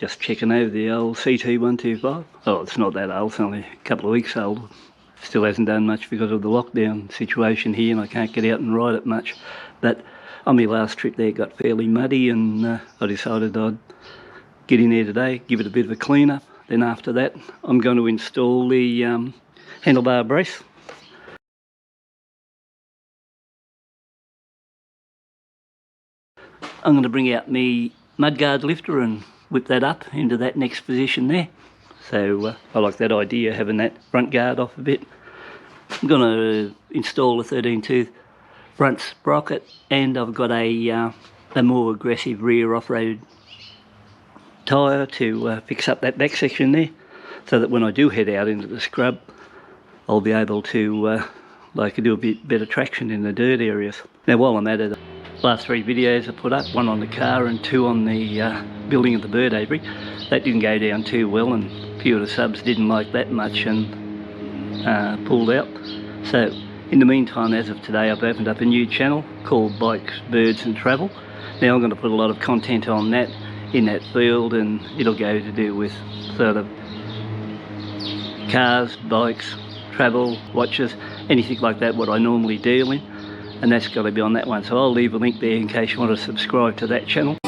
Just checking over the old Ct125. Oh, it's not that old, it's only a couple of weeks old. Still hasn't done much because of the lockdown situation here and I can't get out and ride it much. But on my last trip there it got fairly muddy and I decided I'd get in there today, give it a bit of a clean up. Then after that I'm going to install the handlebar brace. I'm going to bring out my mudguard lifter and whip that up into that next position there. So I like that idea, having that front guard off a bit. I'm going to install a 13-tooth front sprocket, and I've got a more aggressive rear off-road tyre to fix up that back section there, so that when I do head out into the scrub I'll be able to do a bit better traction in the dirt areas. Now while I'm at it, the last 3 videos I put up, 1 on the car and 2 on the building of the bird aviary, that didn't go down too well and a few of the subs didn't like that much and pulled out. So in the meantime, as of today, I've opened up a new channel called Bikes, Birds and Travel. Now I'm going to put a lot of content on that in that field, and it'll go to do with sort of cars, bikes, travel, watches, anything like that what I normally deal in, and that's got to be on that one. So I'll leave a link there in case you want to subscribe to that channel.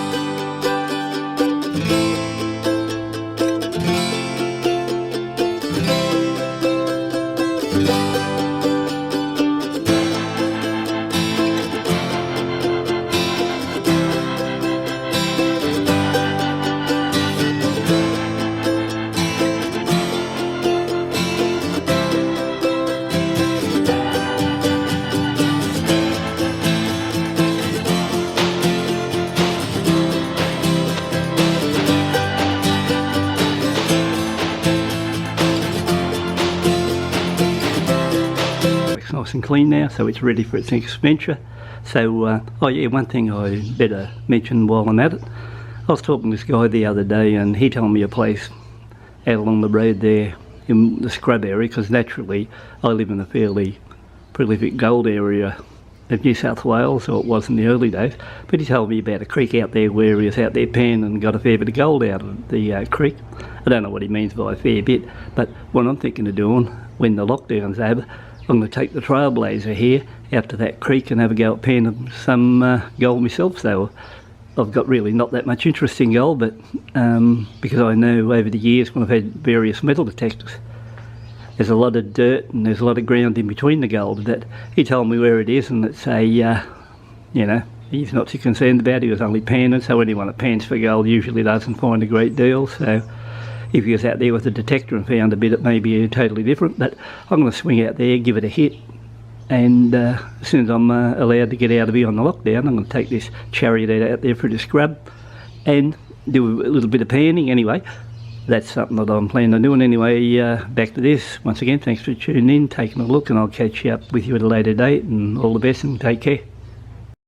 Nice and clean now, so it's ready for its next venture. So oh yeah, one thing I better mention while I'm at it, I was talking to this guy the other day and he told me a place out along the road there in the scrub area, because naturally I live in a fairly prolific gold area of New South Wales, or it was in the early days, but he told me about a creek out there where he was out there panning and got a fair bit of gold out of the creek. I don't know what he means by a fair bit, but what I'm thinking of doing when the lockdown's over, I'm going to take the Trailblazer here out to that creek and have a go at panning some gold myself. So I've got really not that much interest in gold, but because I know over the years when I've had various metal detectors, there's a lot of dirt and there's a lot of ground in between the gold. That he told me where it is, and it's a, you know, he's not too concerned about it. He was only panning, so anyone that pans for gold usually doesn't find a great deal. So if he was out there with a detector and found a bit, it may be totally different. But I'm going to swing out there, give it a hit, and as soon as I'm allowed to get out of here on the lockdown, I'm going to take this chariot out there for the scrub and do a little bit of panning anyway. That's something that I'm planning on doing anyway. Back to this. Once again, thanks for tuning in, taking a look, and I'll catch you up with you at a later date, and all the best and take care.